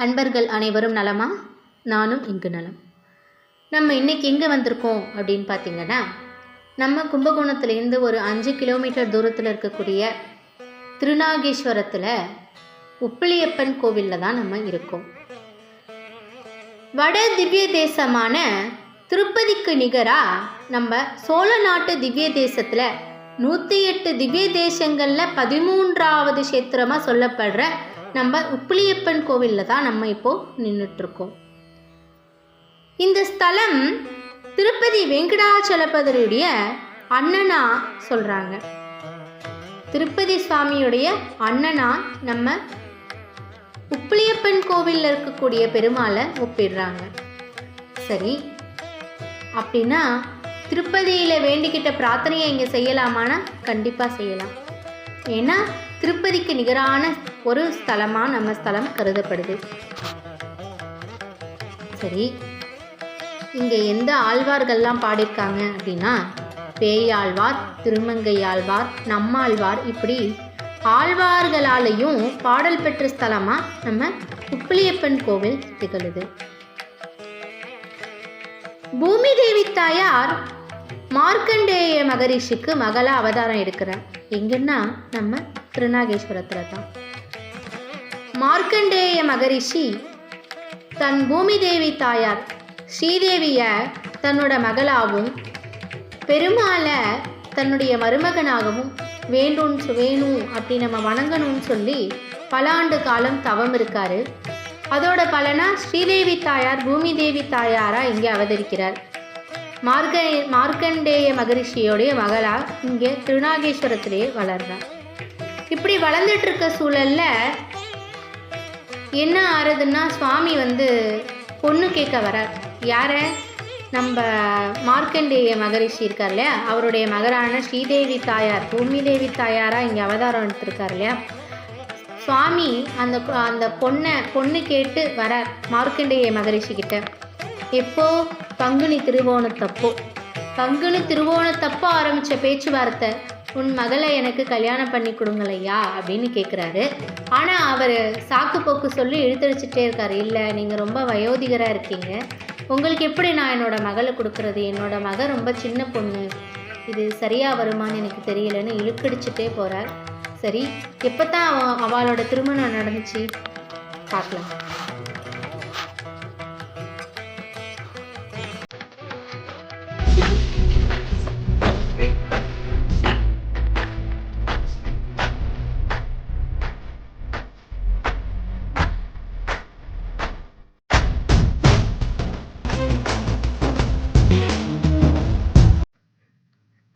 அன்பர்கள் அனைவரும் நலமா? நானும் இங்கு நலம். நம்ம இன்றைக்கி எங்கே வந்திருக்கோம் அப்படின்னு பார்த்திங்கன்னா, நம்ம கும்பகோணத்துலேருந்து ஒரு 5 கிலோமீட்டர் தூரத்தில் இருக்கக்கூடிய திருநாகேஸ்வரத்தில் உப்பிலியப்பன் கோவிலில் தான் நம்ம இருக்கோம். வட திவ்ய தேசமான திருப்பதிக்கு நிகராக நம்ம சோழ நாட்டு திவ்ய தேசத்தில் 108 திவ்ய தேசங்களில் 13வது கஷேத்திரமாக சொல்லப்படுற நம்ம உப்பிலியப்பன் கோவிலில் தான் நம்ம இப்போது நின்றுட்டுருக்கோம். இந்த ஸ்தலம் திருப்பதி வெங்கடாச்சலபதியுடைய அண்ணனா சொல்கிறாங்க. திருப்பதி சுவாமியுடைய அண்ணனா நம்ம உப்பிலியப்பன் கோவிலில் இருக்கக்கூடிய பெருமாளை ஒப்பிடுறாங்க. சரி, அப்படின்னா திருப்பதியில் வேண்டிக்கிட்ட பிரார்த்தனையை இங்கே செய்யலாமான்னா கண்டிப்பாக செய்யலாம். ஏன்னா திருப்பதிக்கு நிகரான ஒரு ஸ்தலமாக நம்ம ஸ்தலம் கருதப்படுது. சரி, இங்கே எந்த ஆழ்வார்கள்லாம் பாடியிருக்காங்க அப்படின்னா, பேயாழ்வார், திருமங்கையாழ்வார், நம்மாழ்வார், இப்படி ஆழ்வார்களாலேயும் பாடல் பெற்ற ஸ்தலமாக நம்ம உப்பிலியப்பன் கோவில் திகழுது. பூமி தேவி தாயார் மார்க்கண்டேய மகரிஷிக்கு மகளா அவதாரம் எடுக்கிறார். எங்கன்னா நம்ம திருநாகேஸ்வரத்தில் தான். மார்க்கண்டேய மகரிஷி தன் பூமி தேவி தாயார் ஸ்ரீதேவியை தன்னோட மகளாகவும் பெருமாளை தன்னுடைய மருமகனாகவும் வேணும் அப்படி நம்ம வணங்கணும்னு சொல்லி பல ஆண்டு காலம் தவம் இருக்காரு. அதோட பலனா ஸ்ரீதேவி தாயார் பூமி தேவி தாயாராக இங்கே அவதரிக்கிறார். மார்க்கண்டேய மகரிஷியோடைய மகளாக இங்கே திருநாகேஸ்வரத்திலேயே வளர்றார். இப்படி வளர்ந்துட்டு இருக்க சூழலில் என்ன ஆறுதுன்னா, சுவாமி பொண்ணு கேட்க வரார். யாரை? நம்ம மார்க்கண்டேய மகரிஷி இருக்கார் இல்லையா, அவருடைய மகரான ஸ்ரீதேவி தாயார் பூமி தேவி தாயாராக இங்கே அவதாரம் எடுத்திருக்கார் இல்லையா. சுவாமி அந்த பொண்ணு கேட்டு வரார் மார்க்கண்டேய மகரிஷி கிட்ட. எப்போ? பங்குனி திருவோணத்தப்போ ஆரம்பித்த பேச்சுவார்த்தை, உன் மகளை எனக்கு கல்யாணம் பண்ணி கொடுங்களையா அப்படின்னு கேட்குறாரு. ஆனால் அவர் சாக்கு போக்கு சொல்லி இழுத்தடிச்சிட்டே இருக்கார். இல்லை, நீங்கள் ரொம்ப வயோதிகராக இருக்கீங்க, உங்களுக்கு எப்படி நான் என்னோட மகளை கொடுக்குறது? என்னோட மக ரொம்ப சின்ன பொண்ணு, இது சரியாக வருமானு எனக்கு தெரியலன்னு இழுக்கடிச்சிட்டே போகிறார். சரி, எப்போ தான் அவளோட திருமணம் நடந்துச்சு பார்க்கலாம்.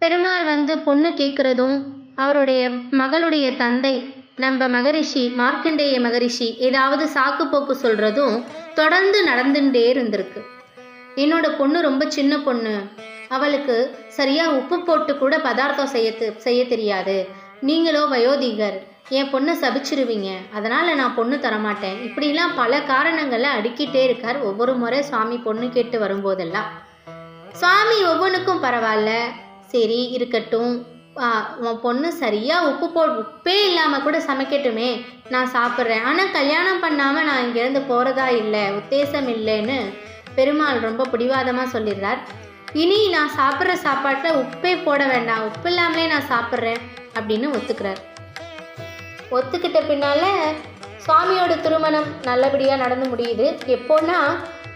பெருமாள் பொண்ணு கேட்குறதும் அவருடைய மகளுடைய தந்தை நம்ம மகரிஷி மார்க்கண்டேய மகரிஷி ஏதாவது சாக்கு போக்கு சொல்கிறதும் தொடர்ந்து நடந்துட்டே இருந்திருக்கு. என்னோட பொண்ணு ரொம்ப சின்ன பொண்ணு, அவளுக்கு சரியாக உப்பு போட்டு கூட பதார்த்தம் செய்ய தெரியாது, நீங்களோ வயோதிகர், என் பொண்ணை சபிச்சிருவீங்க, அதனால் நான் பொண்ணு தரமாட்டேன், இப்படிலாம் பல காரணங்களை அடுக்கிட்டே இருக்கார். ஒவ்வொரு முறை சுவாமி பொண்ணு கேட்டு வரும்போதெல்லாம் சுவாமி ஒவ்வொன்றுக்கும் பரவாயில்ல, சரி இருக்கட்டும், உன் பொண்ணு சரியாக உப்பே இல்லாமல் கூட சமைக்கட்டுமே, நான் சாப்பிட்றேன், ஆனால் கல்யாணம் பண்ணாமல் நான் இங்கேருந்து போகிறதா இல்லை, உத்தேசம் இல்லைன்னு பெருமாள் ரொம்ப பிடிவாதமாக சொல்லிடுறார். இனி நான் சாப்பிட்ற சாப்பாட்டில் உப்பே போட வேண்டாம், உப்பு இல்லாமலே நான் சாப்பிட்றேன் அப்படின்னு ஒத்துக்கிறார். ஒத்துக்கிட்ட பின்னால் சுவாமியோட திருமணம் நல்லபடியாக நடந்து முடியுது. எப்போன்னா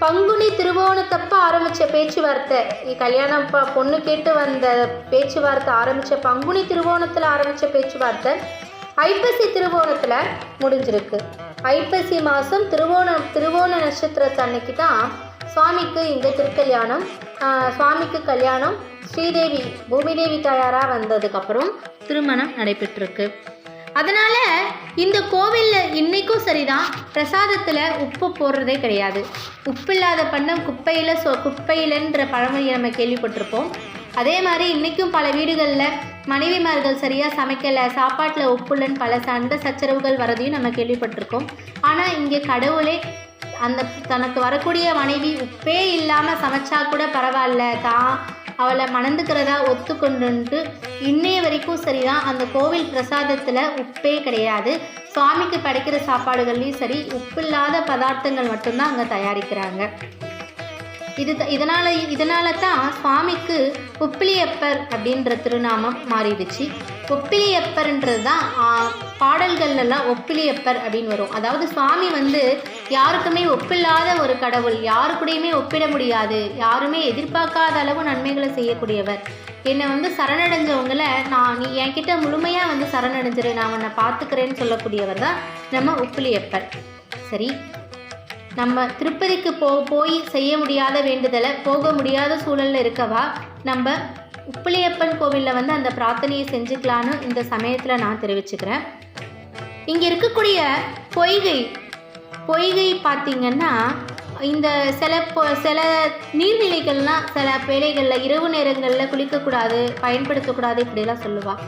பங்குனி திருவோணத்தப்ப ஆரம்பித்த பேச்சுவார்த்தை, கல்யாணம் பொண்ணு கேட்டு வந்த பேச்சுவார்த்தை ஆரம்பித்த பங்குனி திருவோணத்தில் ஆரம்பித்த பேச்சுவார்த்தை ஐப்பசி திருவோணத்தில் முடிஞ்சிருக்கு. ஐப்பசி மாதம் திருவோண நட்சத்திரத்தன்னைக்கு தான் சுவாமிக்கு இங்கே திருக்கல்யாணம். சுவாமிக்கு கல்யாணம் ஸ்ரீதேவி பூமிதேவி தாயாராக வந்ததுக்கப்புறம் திருமணம் நடைபெற்றிருக்கு. அதனால் இந்த கோவிலில் இன்றைக்கும் சரிதான், பிரசாதத்தில் உப்பு போடுறதே கிடையாது. உப்பு இல்லாத பண்டம் குப்பையிலன்ற பழமொழியை நம்ம கேள்விப்பட்டிருப்போம். அதே மாதிரி இன்றைக்கும் பல வீடுகளில் மனைவிமார்கள் சரியாக சமைக்கலை, சாப்பாட்டில் உப்பு இல்லைன்னு பல சண்டை சச்சரவுகள் வரதையும் நம்ம கேள்விப்பட்டிருக்கோம். ஆனால் இங்கே கடவுளே தனக்கு வரக்கூடிய மனைவி உப்பே இல்லாமல் சமைச்சா கூட பரவாயில்ல, தான் அவளை மணந்துக்கிறதா ஒத்துக்கொண்டு இன்னைய வரைக்கும் சரிதான். அந்த கோவில் பிரசாதத்தில் உப்பே கிடையாது. சுவாமிக்கு படைக்கிற சாப்பாடுகள்லையும் சரி உப்பில்லாத பதார்த்தங்கள் மட்டும்தான் அங்கே தயாரிக்கிறாங்க. இதனால தான் சுவாமிக்கு உப்பிலியப்பர் அப்படின்ற திருநாமம் மாறிடுச்சு. ஒப்பிலியப்பர்ன்றது தான் பாடல்கள்லாம் ஒப்பிலியப்பர் அப்படின்னு வரும். அதாவது சுவாமி யாருக்குமே ஒப்பில்லாத ஒரு கடவுள், யாருக்கூடையுமே ஒப்பிட முடியாது, யாருமே எதிர்பார்க்காத அளவு நன்மைகளை செய்யக்கூடியவர். என்னை சரணடைஞ்சவங்களை நீ என்கிட்ட முழுமையாக சரணடைஞ்சிரு, நான் உன்னை பார்த்துக்கிறேன்னு சொல்லக்கூடியவர் தான் நம்ம உப்பிலியப்பர். சரி, நம்ம திருப்பதிக்கு போய் செய்ய முடியாத வேண்டுதலை போக முடியாத சூழலில் இருக்கவா நம்ம உப்பிலியப்பன் கோவிலில் அந்த பிரார்த்தனையை செஞ்சுக்கலான்னு இந்த சமயத்தில் நான் தெரிவிச்சுக்கிறேன். இங்கே இருக்கக்கூடிய பொய்கை பார்த்திங்கன்னா இந்த சில நீர்நிலைகள்லாம் சில வேளைகளில் இரவு நேரங்களில் குளிக்கக்கூடாது, பயன்படுத்தக்கூடாது, இப்படிலாம் சொல்லுவாள்.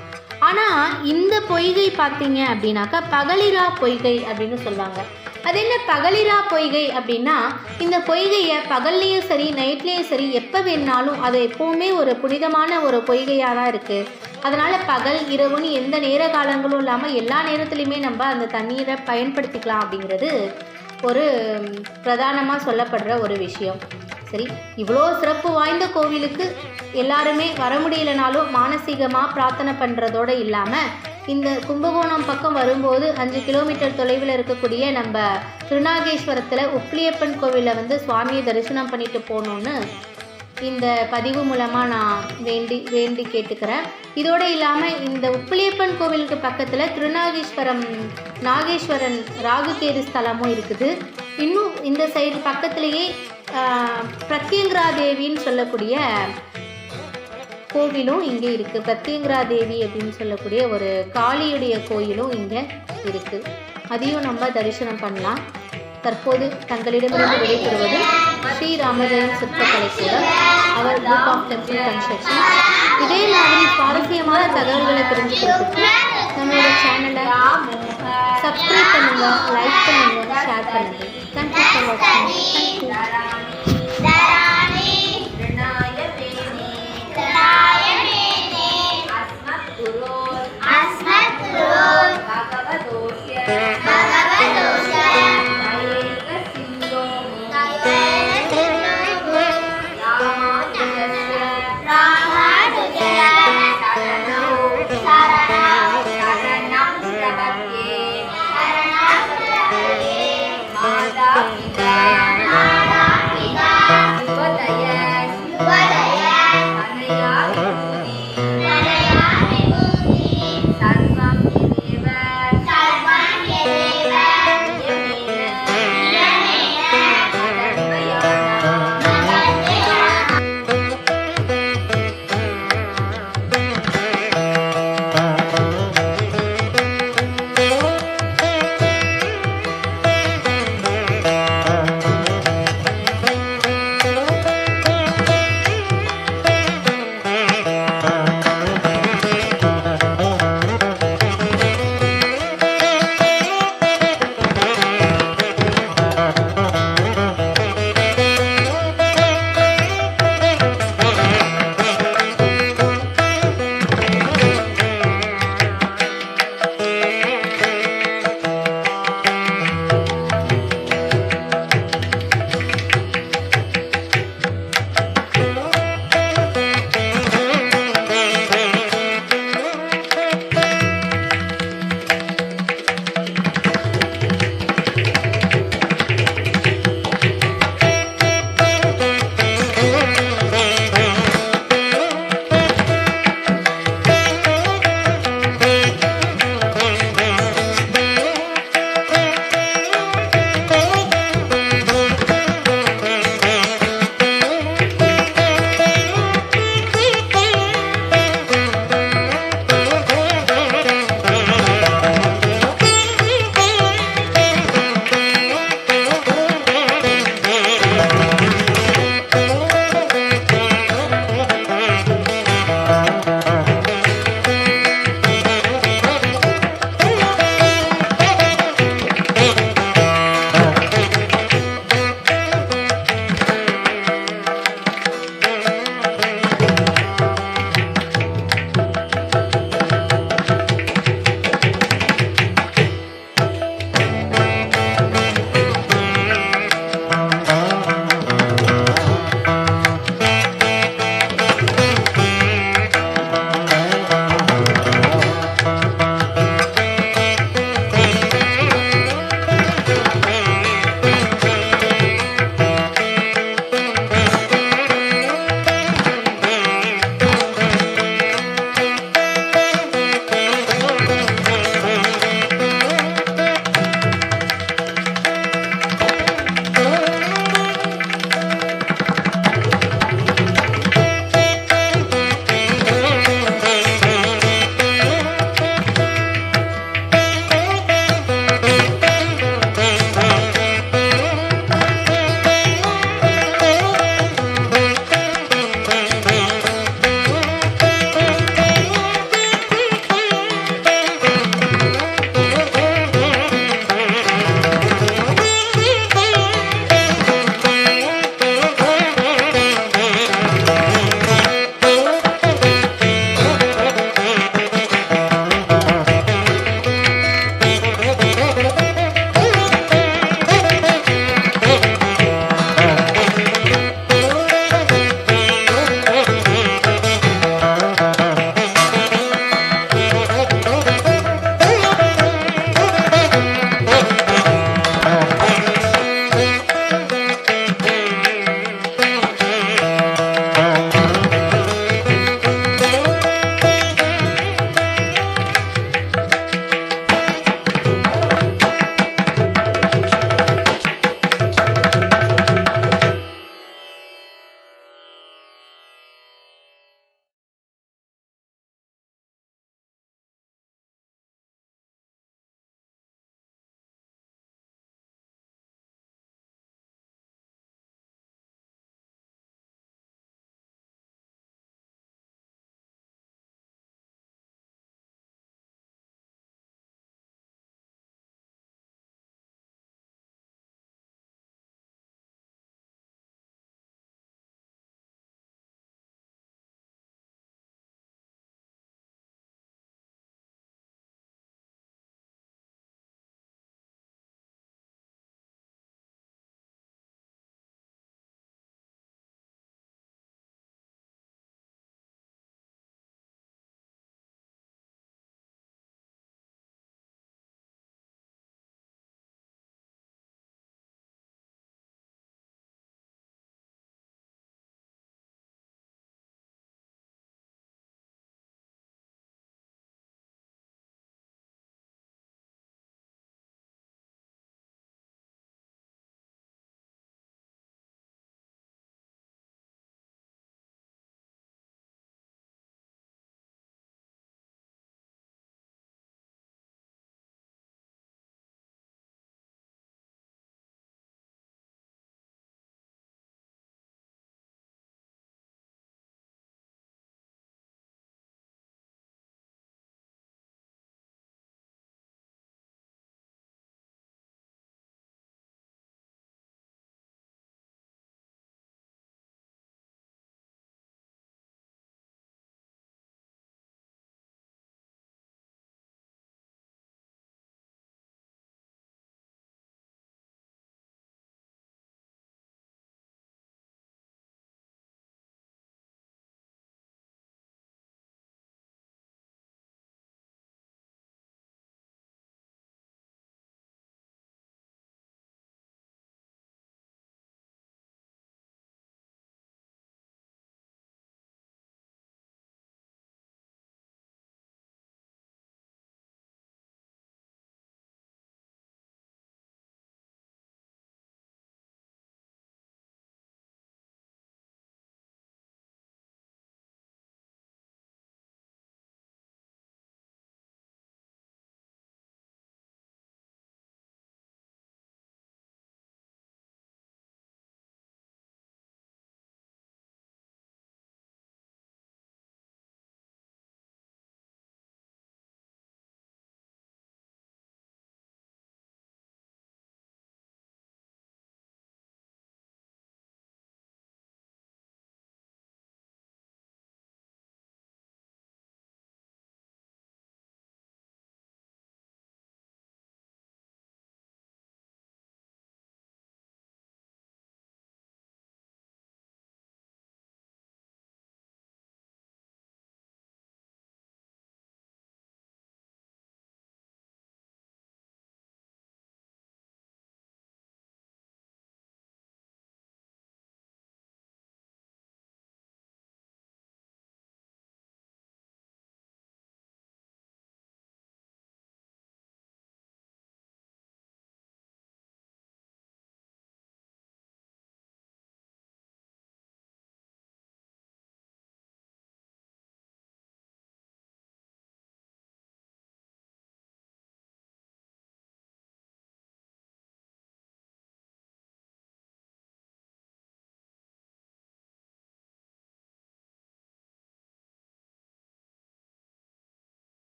ஆனால் இந்த பொய்கை பார்த்தீங்க அப்படின்னாக்கா பகலிரா பொய்கை அப்படின்னு சொல்லுவாங்க. அது என்ன பகலிரா பொய்கை அப்படின்னா, இந்த பொய்கையை பகல்லையும் சரி நைட்லேயும் சரி எப்போ வேணாலும் அது எப்போவுமே ஒரு புனிதமான ஒரு பொய்கையாக தான் இருக்குது. அதனால் பகல் இரவுன்னு எந்த நேர காலங்களும் இல்லாமல் எல்லா நேரத்துலையுமே நம்ம அந்த தண்ணீரை பயன்படுத்திக்கலாம் அப்படிங்கிறது ஒரு பிரதானமாக சொல்லப்படுற ஒரு விஷயம். சரி, இவ்வளோ சிறப்பு வாய்ந்த கோவிலுக்கு எல்லாருமே வர முடியலனாலும் மானசீகமாக பிரார்த்தனை பண்ணுறதோடு இல்லாமல் இந்த கும்பகோணம் பக்கம் வரும்போது 5 கிலோமீட்டர் தொலைவில் இருக்கக்கூடிய நம்ம திருநாகேஸ்வரத்தில் உப்பிலியப்பன் கோவிலில் சுவாமியை தரிசனம் பண்ணிட்டு போகணுன்னு இந்த பதிவு மூலமாக நான் வேண்டி கேட்டுக்கிறேன். இதோடு இல்லாமல் இந்த உப்பிலியப்பன் கோவிலுக்கு பக்கத்தில் நாகேஸ்வரன் ராகுகேது ஸ்தலமும் இருக்குது. இன்னும் இந்த சைடு பக்கத்துலேயே பிரத்யங்கரா தேவின்னு சொல்லக்கூடிய கோவிலும் இங்கே இருக்குது. பிரத்யங்கரா தேவி அப்படின்னு சொல்லக்கூடிய ஒரு காளியுடைய கோயிலும் இங்கே இருக்குது. அதையும் நம்ம தரிசனம் பண்ணலாம். தற்போது தங்களிடமிருந்து விடைபெறுவது ஸ்ரீ ராமஜெயம் சிற்பக்கலை கூடம், அவர் குரூப் ஆஃப் டெம்பிள் கன்ஸ்ட்ரக்ஷன். இதே மாதிரி சுவாரஸ்யமான தகவல்களை தெரிஞ்சுக்கிறதுக்கு நம்மளோட சேனலை சப்ஸ்கிரைப் பண்ணுங்கள், லைக் பண்ணுங்கள், ஷேர் பண்ணுங்கள். தேங்க்யூ ஃபார் வாட்சிங். Thank you.